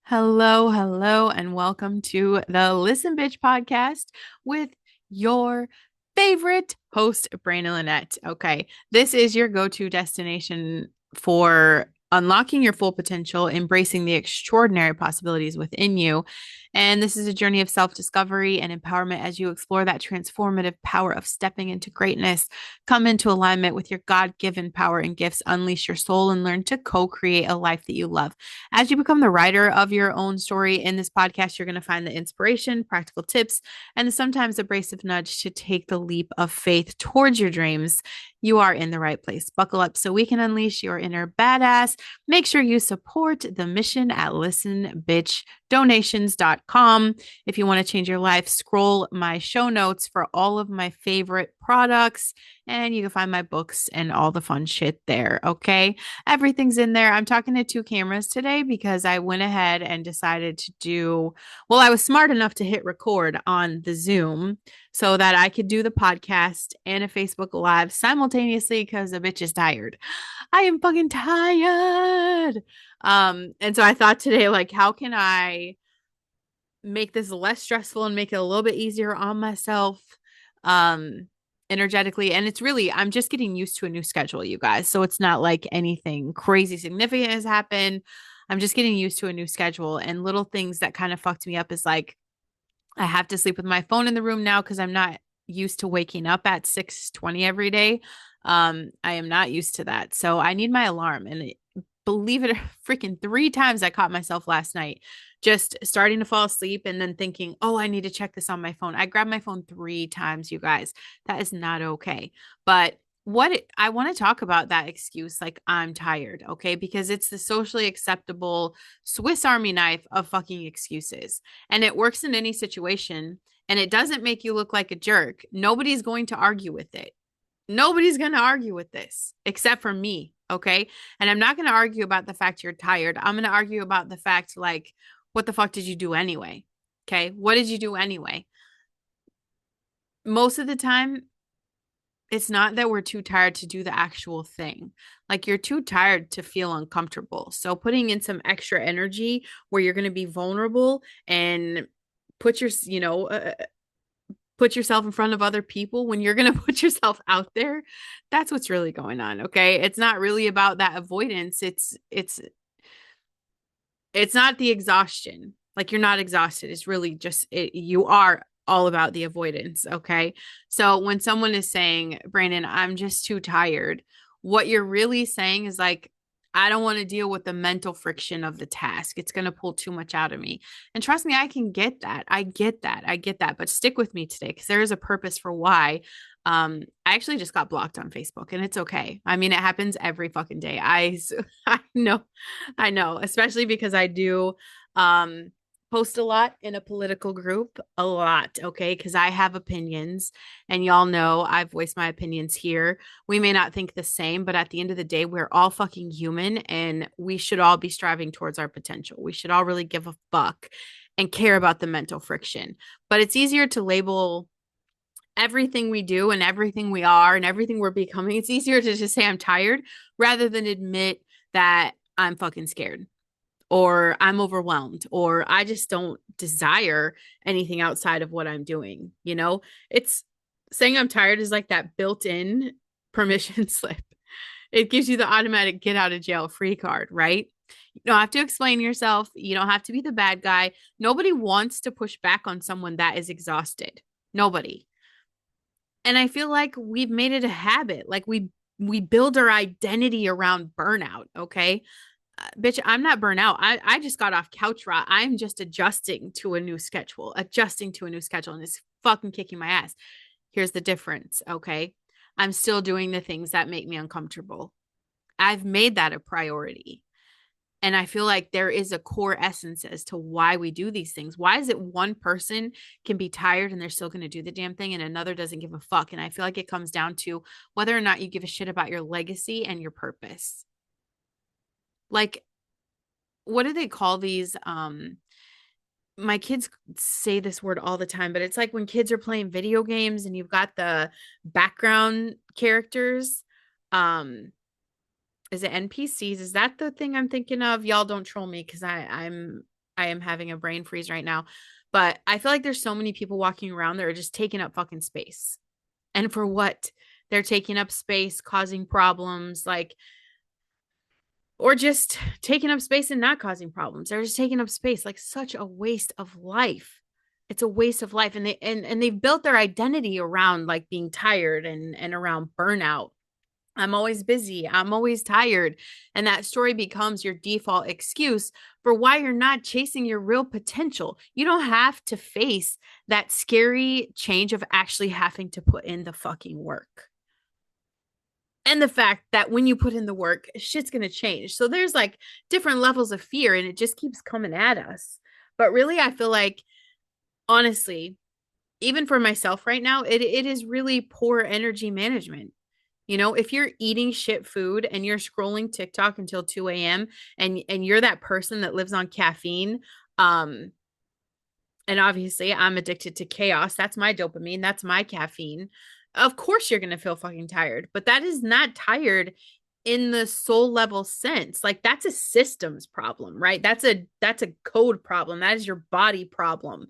Hello, hello, and welcome to the Listen Bitch podcast with your favorite host, Brandon Lynette. Okay, this is your go-to destination for unlocking your full potential, embracing the extraordinary possibilities within you. And this is a journey of self-discovery and empowerment as you explore that transformative power of stepping into greatness. Come into alignment with your God-given power and gifts, unleash your soul, and learn to co-create a life that you love. As you become the writer of your own story in this podcast, you're going to find the inspiration, practical tips, and sometimes abrasive nudge to take the leap of faith towards your dreams. You are in the right place. Buckle up so we can unleash your inner badass. Make sure you support the mission at listenbitchdonations.com. If you want to change your life, scroll my show notes for all of my favorite products, and you can find my books and all the fun shit there. Okay. Everything's in there. I'm talking to two cameras today because I went ahead and decided to well, I was smart enough to hit record on the Zoom so that I could do the podcast and a Facebook Live simultaneously because the bitch is tired. I am fucking tired. And so I thought today, like, how can I make this less stressful and make it a little bit easier on myself? Energetically. And it's really, I'm just getting used to a new schedule, you guys. So it's not like anything crazy significant has happened. I'm just getting used to a new schedule, and little things that kind of fucked me up is like I have to sleep with my phone in the room now because I'm not used to waking up at 6:20 every day. I am not used to that. So I need my alarm. And believe it or freaking 3 times I caught myself last night just starting to fall asleep and then thinking, oh, I need to check this on my phone. I grabbed my phone 3 times, you guys. That is not okay. But I want to talk about that excuse, like I'm tired, okay? Because it's the socially acceptable Swiss Army knife of fucking excuses. And it works in any situation, and it doesn't make you look like a jerk. Nobody's going to argue with it. Nobody's going to argue with this except for me. Okay. And I'm not going to argue about the fact you're tired. I'm going to argue about the fact, like, what the fuck did you do anyway? Okay. What did you do anyway? Most of the time, it's not that we're too tired to do the actual thing. Like, you're too tired to feel uncomfortable. So putting in some extra energy where you're going to be vulnerable and put your, you know, put yourself in front of other people when you're going to put yourself out there, that's what's really going on. Okay. It's not really about that avoidance. It's not the exhaustion. Like, you're not exhausted. It's really just you are all about the avoidance. Okay. So when someone is saying, Brandon, I'm just too tired, what you're really saying is like, I don't want to deal with the mental friction of the task. It's going to pull too much out of me. And trust me, I can get that. I get that. I get that. But stick with me today because there is a purpose for why. I actually just got blocked on Facebook, and it's okay. I mean, it happens every fucking day. I know, especially because I do um post a lot in a political group, a lot, okay? Because I have opinions, and y'all know I've voiced my opinions here. We may not think the same, but at the end of the day, we're all fucking human, and we should all be striving towards our potential. We should all really give a fuck and care about the mental friction. But it's easier to label everything we do and everything we are and everything we're becoming. It's easier to just say I'm tired rather than admit that I'm fucking scared or I'm overwhelmed or I just don't desire anything outside of what I'm doing. You know, it's saying I'm tired is like that built in permission slip. It gives you the automatic get out of jail free card, right? You don't have to explain yourself. You don't have to be the bad guy. Nobody wants to push back on someone that is exhausted. Nobody. And I feel like we've made it a habit. Like, we build our identity around burnout, okay? Bitch, I'm not burnout. I just got off couch rot. I'm just adjusting to a new schedule, and it's fucking kicking my ass. Here's the difference, okay? I'm still doing the things that make me uncomfortable. I've made that a priority. And I feel like there is a core essence as to why we do these things. Why is it one person can be tired and they're still going to do the damn thing and another doesn't give a fuck? And I feel like it comes down to whether or not you give a shit about your legacy and your purpose. Like, what do they call these? My kids say this word all the time, but it's like when kids are playing video games and you've got the background characters. Is it NPCs? Is that the thing I'm thinking of? Y'all don't troll me because I'm I am having a brain freeze right now. But I feel like there's so many people walking around that are just taking up fucking space. And for what? They're taking up space, causing problems, like, or just taking up space and not causing problems. They're just taking up space, like such a waste of life. It's a waste of life. And they've built their identity around like being tired and around burnout. I'm always busy. I'm always tired. And that story becomes your default excuse for why you're not chasing your real potential. You don't have to face that scary change of actually having to put in the fucking work. And the fact that when you put in the work, shit's going to change. So there's like different levels of fear and it just keeps coming at us. But really, I feel like, honestly, even for myself right now, it is really poor energy management. You know, if you're eating shit food and you're scrolling TikTok until 2 a.m. and you're that person that lives on caffeine, and obviously I'm addicted to chaos. That's my dopamine, that's my caffeine. Of course you're gonna feel fucking tired, but that is not tired in the soul level sense. Like that's a systems problem, right? That's a code problem. That is your body problem.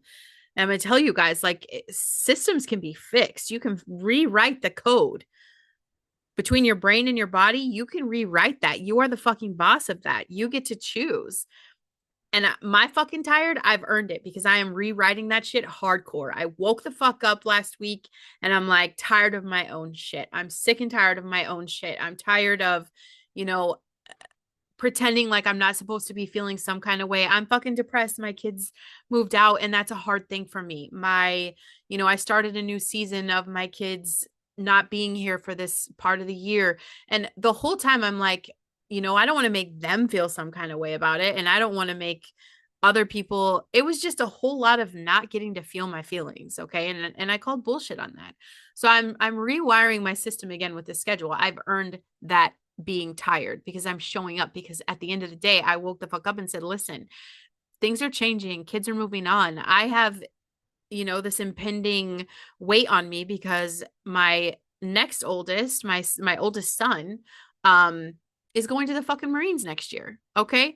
And I'm gonna tell you guys, like systems can be fixed. You can rewrite the code between your brain and your body. You can rewrite that. You are the fucking boss of that. You get to choose. And my fucking tired, I've earned it because I am rewriting that shit hardcore. I woke the fuck up last week and I'm like tired of my own shit. I'm sick and tired of my own shit. I'm tired of, you know, pretending like I'm not supposed to be feeling some kind of way. I'm fucking depressed. My kids moved out and that's a hard thing for me. I started a new season of my kids not being here for this part of the year. And the whole time I'm like, I don't want to make them feel some kind of way about it. And I don't want to make other people, it was just a whole lot of not getting to feel my feelings. Okay. And I called bullshit on that. So I'm rewiring my system again with the schedule. I've earned that being tired because I'm showing up, because at the end of the day, I woke the fuck up and said, listen, things are changing. Kids are moving on. I have, this impending weight on me because my next oldest, my oldest son, is going to the fucking Marines next year. Okay.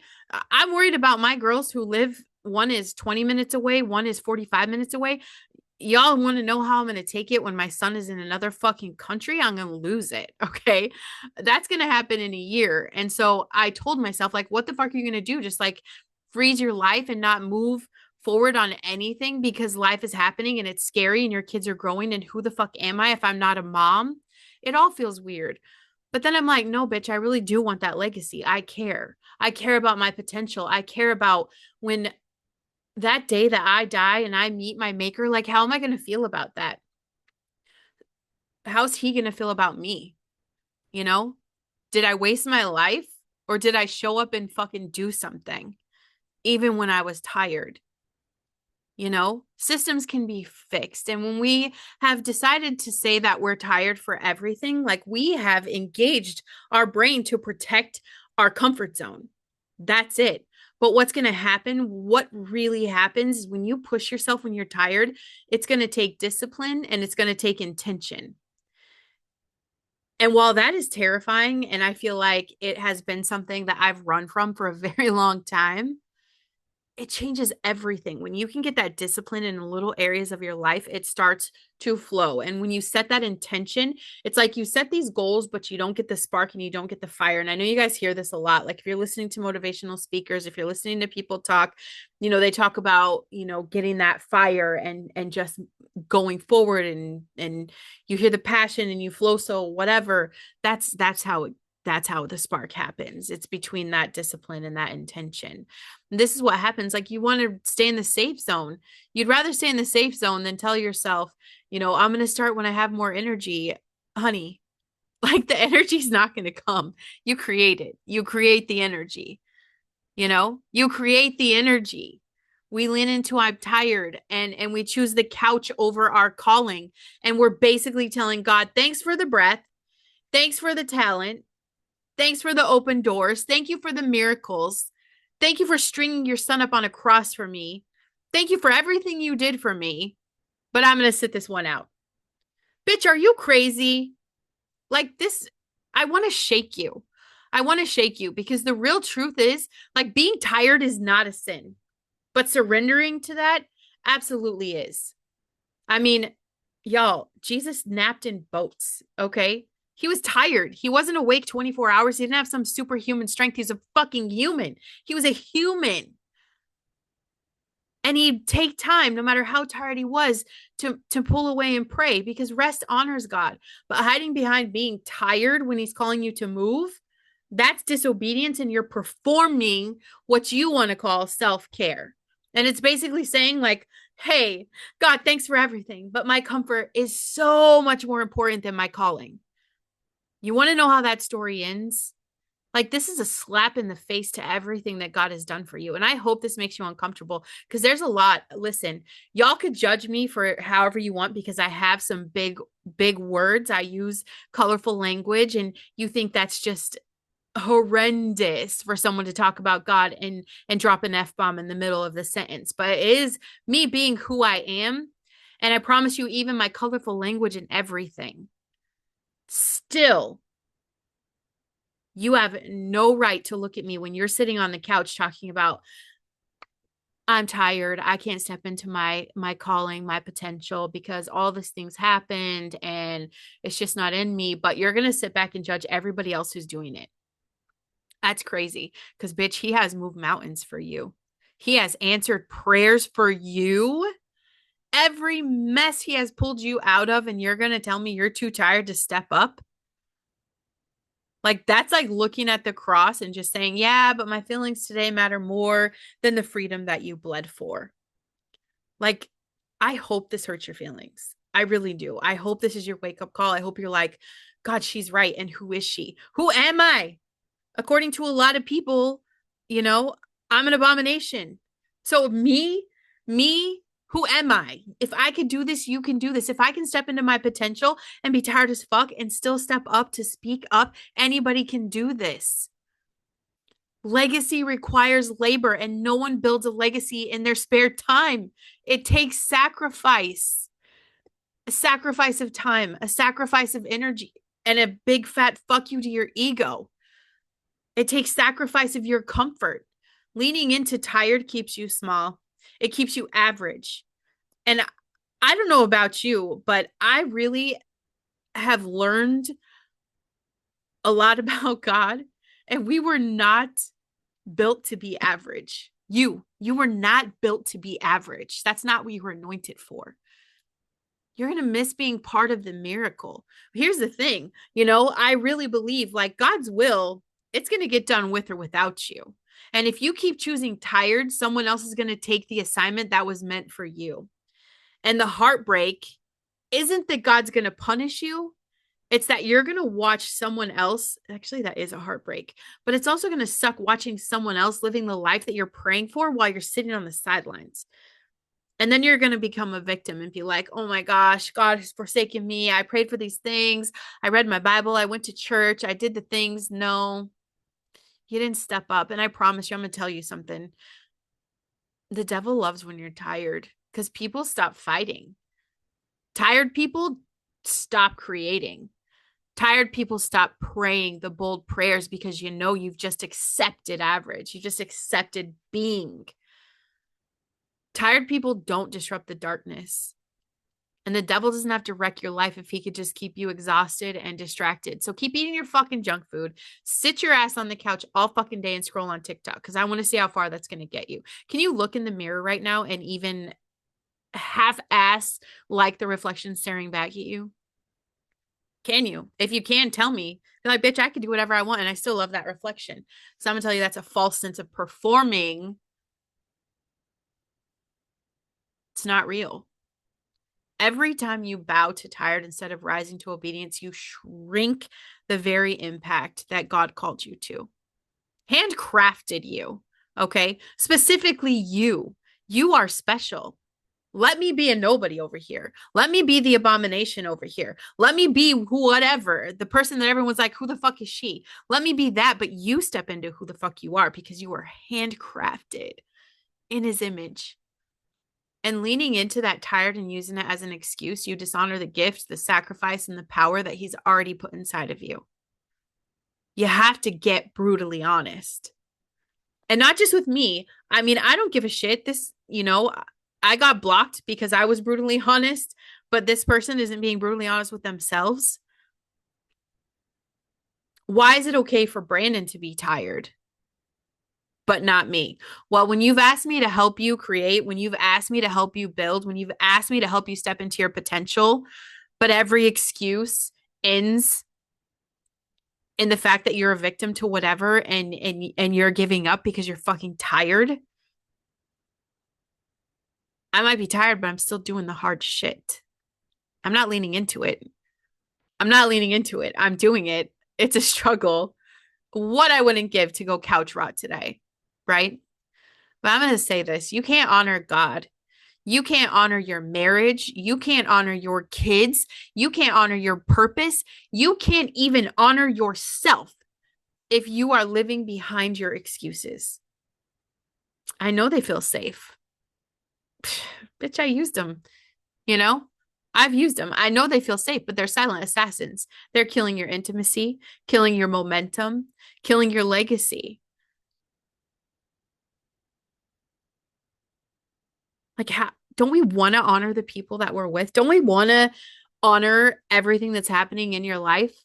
I'm worried about my girls who live, one is 20 minutes away, one is 45 minutes away. Y'all want to know how I'm going to take it when my son is in another fucking country? I'm going to lose it. Okay. That's going to happen in a year. And so I told myself, like, what the fuck are you going to do? Just like freeze your life and not move forward on anything because life is happening and it's scary and your kids are growing. And who the fuck am I if I'm not a mom? It all feels weird. But then I'm like, no, bitch, I really do want that legacy. I care. I care about my potential. I care about when that day that I die and I meet my maker, like, how am I going to feel about that? How's he going to feel about me? You know, did I waste my life or did I show up and fucking do something even when I was tired? Systems can be fixed. And when we have decided to say that we're tired for everything, like we have engaged our brain to protect our comfort zone. That's it. But what's going to happen, what really happens is when you push yourself when you're tired, it's going to take discipline and it's going to take intention. And while that is terrifying, and I feel like it has been something that I've run from for a very long time, it changes everything. When you can get that discipline in little areas of your life, it starts to flow. And when you set that intention, it's like you set these goals, but you don't get the spark and you don't get the fire. And I know you guys hear this a lot. Like if you're listening to motivational speakers, if you're listening to people talk, they talk about, getting that fire and just going forward and you hear the passion and you flow. So whatever, that's how the spark happens. It's between that discipline and that intention. And this is what happens. Like you want to stay in the safe zone. You'd rather stay in the safe zone than tell yourself, I'm going to start when I have more energy. Honey, like the energy's not going to come. You create it. You create the energy. You create the energy. We lean into I'm tired and we choose the couch over our calling. And we're basically telling God, thanks for the breath. Thanks for the talent. Thanks for the open doors. Thank you for the miracles. Thank you for stringing your son up on a cross for me. Thank you for everything you did for me. But I'm going to sit this one out. Bitch, are you crazy? Like this, I want to shake you. I want to shake you because the real truth is like being tired is not a sin. But surrendering to that absolutely is. I mean, y'all, Jesus napped in boats, okay? He was tired. He wasn't awake 24 hours. He didn't have some superhuman strength. He's a fucking human. He was a human. And he'd take time, no matter how tired he was, to pull away and pray, because rest honors God. But hiding behind being tired when he's calling you to move, that's disobedience, and you're performing what you want to call self-care. And it's basically saying, like, hey, God, thanks for everything, but my comfort is so much more important than my calling. You want to know how that story ends? Like, this is a slap in the face to everything that God has done for you. And I hope this makes you uncomfortable, because there's a lot. Listen, y'all could judge me for however you want, because I have some big, big words. I use colorful language, and you think that's just horrendous for someone to talk about God and drop an F-bomb in the middle of the sentence. But it is me being who I am. And I promise you, even my colorful language and everything, still, you have no right to look at me when you're sitting on the couch talking about, I'm tired, I can't step into my calling, my potential, because all these things happened and it's just not in me. But you're going to sit back and judge everybody else who's doing it. That's crazy, because bitch, he has moved mountains for you. He has answered prayers for you. Every mess he has pulled you out of, and you're going to tell me you're too tired to step up? Like, that's like looking at the cross and just saying, yeah, but my feelings today matter more than the freedom that you bled for. Like, I hope this hurts your feelings. I really do. I hope this is your wake up call. I hope you're like, God, she's right. And who is she? Who am I? According to a lot of people, you know, I'm an abomination. So me, who am I? If I could do this, you can do this. If I can step into my potential and be tired as fuck and still step up to speak up, anybody can do this. Legacy requires labor, and no one builds a legacy in their spare time. It takes sacrifice, a sacrifice of time, a sacrifice of energy, and a big fat fuck you to your ego. It takes sacrifice of your comfort. Leaning into tired keeps you small. It keeps you average. And I don't know about you, but I really have learned a lot about God. And we were not built to be average. You were not built to be average. That's not what you were anointed for. You're going to miss being part of the miracle. Here's the thing, I really believe, like, God's will, it's going to get done with or without you. And if you keep choosing tired, someone else is going to take the assignment that was meant for you. And the heartbreak isn't that God's going to punish you. It's that you're going to watch someone else. Actually, that is a heartbreak, but it's also going to suck watching someone else living the life that you're praying for while you're sitting on the sidelines. And then you're going to become a victim and be like, oh my gosh, God has forsaken me. I prayed for these things. I read my Bible. I went to church. I did the things. No, you didn't step up. And I promise you, I'm going to tell you something. The devil loves when you're tired, because people stop fighting. Tired people stop creating. Tired people stop praying the bold prayers, because you've just accepted average. You just accepted being. Tired people don't disrupt the darkness. And the devil doesn't have to wreck your life if he could just keep you exhausted and distracted. So keep eating your fucking junk food. Sit your ass on the couch all fucking day and scroll on TikTok, because I want to see how far that's going to get you. Can you look in the mirror right now and even half-ass like the reflection staring back at you? Can you? If you can, tell me. You're like, bitch, I could do whatever I want and I still love that reflection. So I'm going to tell you that's a false sense of performing. It's not real. Every time you bow to tired instead of rising to obedience, you shrink the very impact that God called you to. Handcrafted you, okay? Specifically you. You are special. Let me be a nobody over here. Let me be the abomination over here. Let me be whatever, the person that everyone's like, who the fuck is she? Let me be that, but you step into who the fuck you are, because you are handcrafted in his image. And leaning into that tired and using it as an excuse, you dishonor the gift, the sacrifice, and the power that he's already put inside of you. You have to get brutally honest. And not just with me. I mean, I don't give a shit. I got blocked because I was brutally honest, but this person isn't being brutally honest with themselves. Why is it okay for Brandon to be tired, but not me? Well, when you've asked me to help you create, when you've asked me to help you build, when you've asked me to help you step into your potential, but every excuse ends in the fact that you're a victim to whatever and you're giving up because you're fucking tired. I might be tired, but I'm still doing the hard shit. I'm not leaning into it. I'm not leaning into it. I'm doing it. It's a struggle. What I wouldn't give to go couch rot today, right? But I'm going to say this. You can't honor God. You can't honor your marriage. You can't honor your kids. You can't honor your purpose. You can't even honor yourself if you are living behind your excuses. I know they feel safe. Bitch, I used them. You know, I've used them. I know they feel safe, but they're silent assassins. They're killing your intimacy, killing your momentum, killing your legacy. Like, don't we want to honor the people that we're with? Don't we want to honor everything that's happening in your life?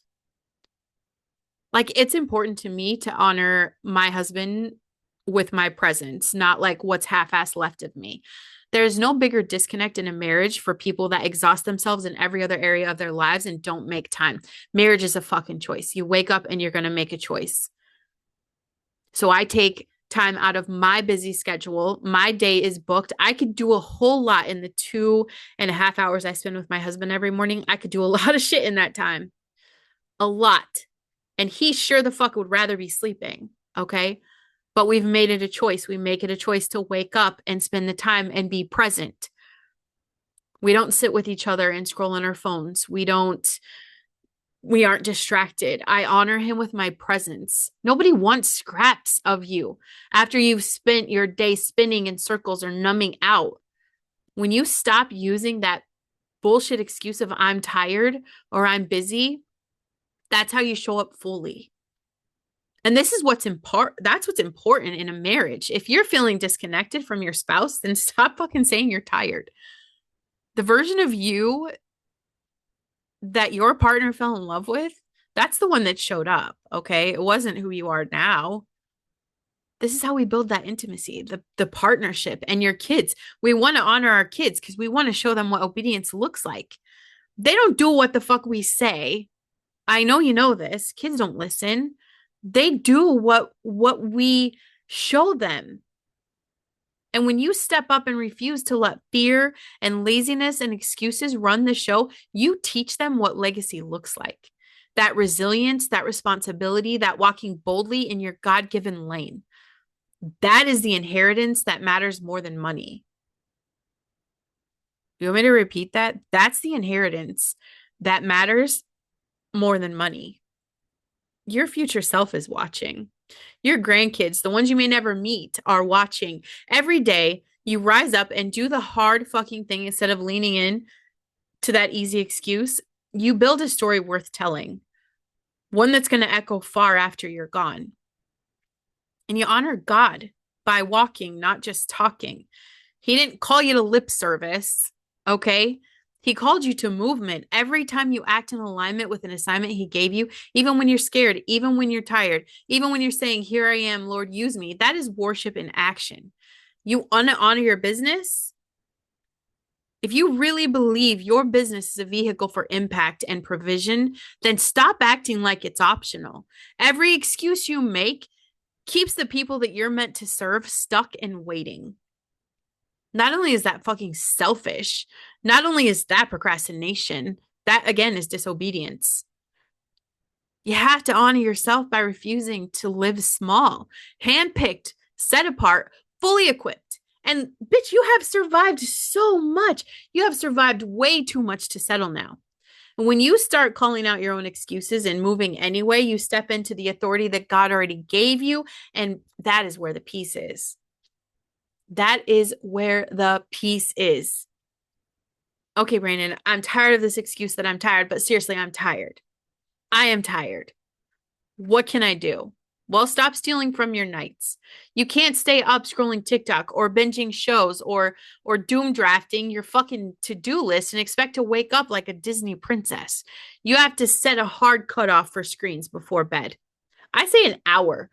Like, it's important to me to honor my husband with my presence, not like what's half-assed left of me. There's no bigger disconnect in a marriage for people that exhaust themselves in every other area of their lives and don't make time. Marriage is a fucking choice. You wake up and you're going to make a choice. So I take time out of my busy schedule. My day is booked. I could do a whole lot in the 2.5 hours I spend with my husband every morning. I could do a lot of shit in that time. A lot. And he sure the fuck would rather be sleeping. Okay. But we've made it a choice. We make it a choice to wake up and spend the time and be present. We don't sit with each other and scroll on our phones. We aren't distracted. I honor him with my presence. Nobody wants scraps of you after you've spent your day spinning in circles or numbing out. When you stop using that bullshit excuse of I'm tired or I'm busy, that's how you show up fully. And this is what's important. That's what's important in a marriage. If you're feeling disconnected from your spouse, then stop fucking saying you're tired. The version of you that your partner fell in love with, that's the one that showed up. Okay. It wasn't who you are now. This is how we build that intimacy, the partnership, and your kids. We want to honor our kids because we want to show them what obedience looks like. They don't do what the fuck we say. I know you know this. Kids don't listen. They do what we show them. And when you step up and refuse to let fear and laziness and excuses run the show, you teach them what legacy looks like. That resilience, that responsibility, that walking boldly in your God-given lane. That is the inheritance that matters more than money. You want me to repeat that? That's the inheritance that matters more than money. Your future self is watching. Your grandkids, the ones you may never meet, are watching. Every day, you rise up and do the hard fucking thing instead of leaning in to that easy excuse. You build a story worth telling, one that's going to echo far after you're gone. And you honor God by walking, not just talking. He didn't call you to lip service, okay? He called you to movement. Every time you act in alignment with an assignment he gave you, even when you're scared, even when you're tired, even when you're saying, here I am, Lord, use me, that is worship in action. You honor your business. If you really believe your business is a vehicle for impact and provision, then stop acting like it's optional. Every excuse you make keeps the people that you're meant to serve stuck and waiting. Not only is that fucking selfish, not only is that procrastination, that again is disobedience. You have to honor yourself by refusing to live small, handpicked, set apart, fully equipped. And bitch, you have survived so much. You have survived way too much to settle now. And when you start calling out your own excuses and moving anyway, you step into the authority that God already gave you. And that is where the peace is. That is where the peace is. Okay, Brandon, I'm tired of this excuse that I'm tired, but seriously, I'm tired. I am tired. What can I do? Well, stop stealing from your nights. You can't stay up scrolling TikTok or binging shows or doom drafting your fucking to-do list and expect to wake up like a Disney princess. You have to set a hard cutoff for screens before bed. I say an hour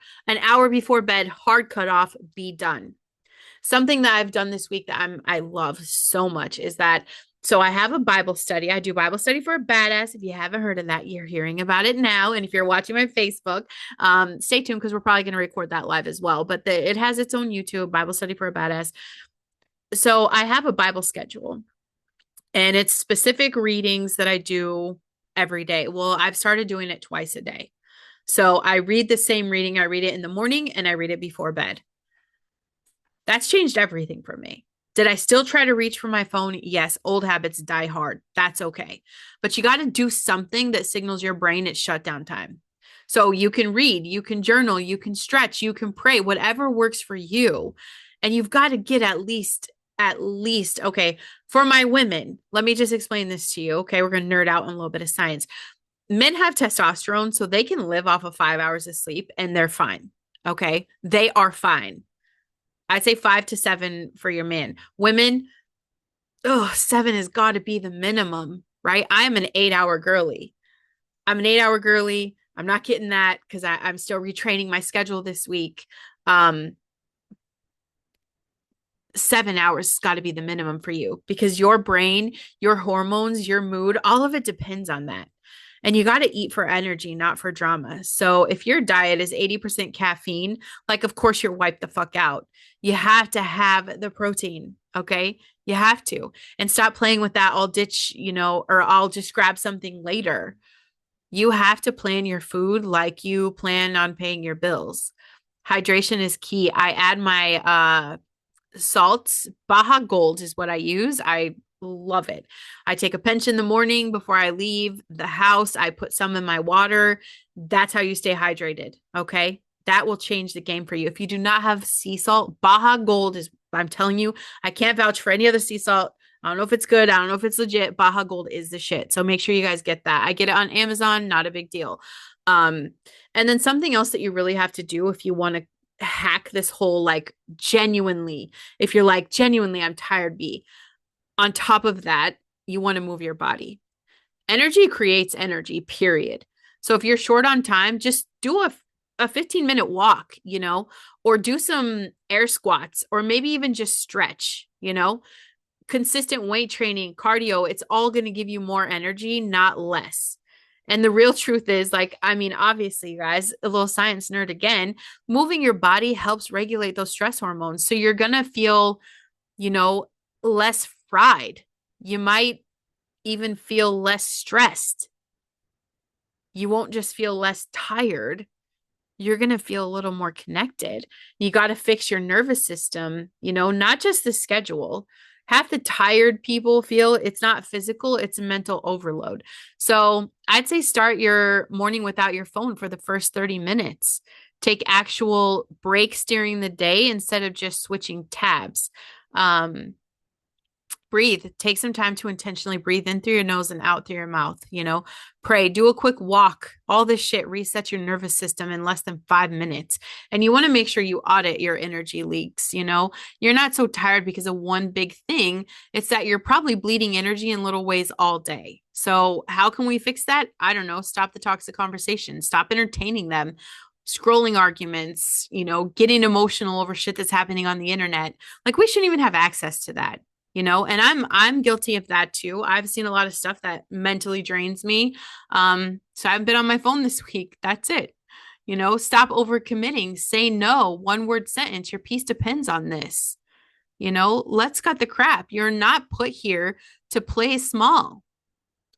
before bed, hard cutoff, be done. Something that I've done this week that I love so much is that so I have a Bible study. I do Bible study for a badass. If you haven't heard of that, you're hearing about it now. And if you're watching my Facebook, stay tuned because we're probably going to record that live as well. But it has its own YouTube Bible study for a badass. So I have a Bible schedule, and it's specific readings that I do every day. Well, I've started doing it twice a day. So I read the same reading. I read it in the morning and I read it before bed. That's changed everything for me. Did I still try to reach for my phone? Yes, old habits die hard. That's okay. But you got to do something that signals your brain it's shutdown time. So you can read, you can journal, you can stretch, you can pray, whatever works for you. And you've got to get at least, okay, for my women, let me just explain this to you. Okay, we're going to nerd out on a little bit of science. Men have testosterone, so they can live off of 5 hours of sleep and they're fine. Okay, they are fine. I'd say 5 to 7 for your man. Women, 7 has got to be the minimum, right? I'm an 8-hour girly. I'm not getting that because I'm still retraining my schedule this week. 7 hours has got to be the minimum for you because your brain, your hormones, your mood, all of it depends on that. And you got to eat for energy, not for drama. So if your diet is 80% caffeine, like, of course, you're wiped the fuck out. You have to have the protein. Okay. You have to. And stop playing with that. I'll ditch, or I'll just grab something later. You have to plan your food like you plan on paying your bills. Hydration is key. I add my salts. Baja Gold is what I use. I love it. I take a pinch in the morning before I leave the house. I put some in my water. That's how you stay hydrated. Okay. That will change the game for you. If you do not have sea salt, Baja Gold is, I'm telling you, I can't vouch for any other sea salt. I don't know if it's good. I don't know if it's legit. Baja Gold is the shit. So make sure you guys get that. I get it on Amazon. Not a big deal. And then something else that you really have to do if you want to hack this whole, like, genuinely, if you're like, genuinely, I'm tired, B. On top of that, you want to move your body. Energy creates energy, period. So if you're short on time, just do a 15-minute walk, or do some air squats, or maybe even just stretch, consistent weight training, cardio. It's all going to give you more energy, not less. And the real truth is, obviously, you guys, a little science nerd again, moving your body helps regulate those stress hormones. So you're going to feel, less fried. You might even feel less stressed. You won't just feel less tired. You're going to feel a little more connected. You got to fix your nervous system, not just the schedule. Half the tired people feel it's not physical, it's mental overload. So I'd say start your morning without your phone for the first 30 minutes. Take actual breaks during the day instead of just switching tabs. Breathe. Take some time to intentionally breathe in through your nose and out through your mouth. Pray, do a quick walk. All this shit resets your nervous system in less than 5 minutes. And you want to make sure you audit your energy leaks. You're not so tired because of one big thing. It's that you're probably bleeding energy in little ways all day. So how can we fix that? I don't know. Stop the toxic conversation. Stop entertaining them. Scrolling arguments, getting emotional over shit that's happening on the internet. Like, we shouldn't even have access to that. And I'm guilty of that too. I've seen a lot of stuff that mentally drains me. So I've been on my phone this week. That's it. Stop overcommitting. Say no. 1-word sentence. Your peace depends on this. Let's cut the crap. You're not put here to play small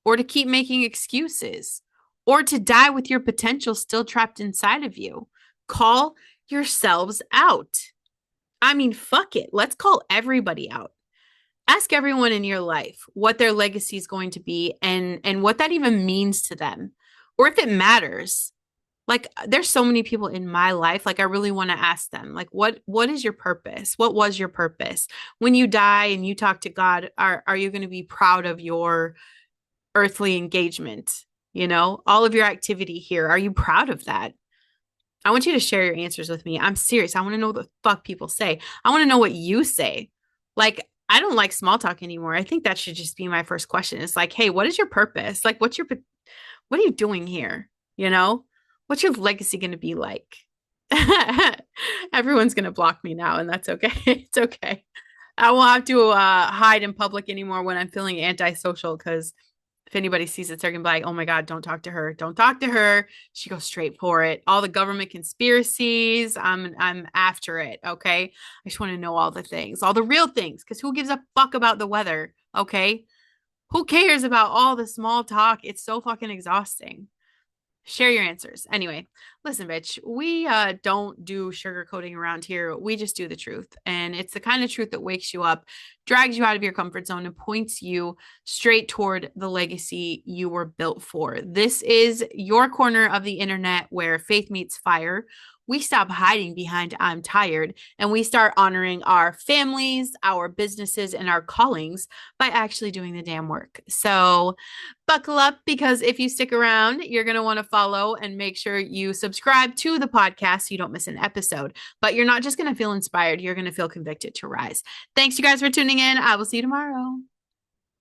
or to keep making excuses or to die with your potential still trapped inside of you. Call yourselves out. Fuck it. Let's call everybody out. Ask everyone in your life what their legacy is going to be and what that even means to them, or if it matters. Like, there's so many people in my life, like, I really want to ask them, like, what is your purpose? What was your purpose? When you die and you talk to God, are you going to be proud of your earthly engagement? All of your activity here. Are you proud of that? I want you to share your answers with me. I'm serious. I want to know what the fuck people say. I want to know what you say. Like, I don't like small talk anymore. I think that should just be my first question. It's like, hey, what is your purpose? Like, what are you doing here? You know, what's your legacy going to be like? Everyone's going to block me now, and that's okay. It's okay. I won't have to hide in public anymore when I'm feeling antisocial because if anybody sees it, they're gonna be like, "Oh my God, don't talk to her! Don't talk to her! She goes straight for it. All the government conspiracies, I'm after it. Okay, I just want to know all the things, all the real things, because who gives a fuck about the weather? Okay, who cares about all the small talk? It's so fucking exhausting. Share your answers. Anyway, listen, bitch, we don't do sugarcoating around here. We just do the truth. And it's the kind of truth that wakes you up, drags you out of your comfort zone, and points you straight toward the legacy you were built for. This is your corner of the internet where faith meets fire. We stop hiding behind I'm tired and we start honoring our families, our businesses, and our callings by actually doing the damn work. So, buckle up because if you stick around, you're going to want to follow and make sure you subscribe to the podcast so you don't miss an episode. But you're not just going to feel inspired, you're going to feel convicted to rise. Thanks, you guys, for tuning in. I will see you tomorrow.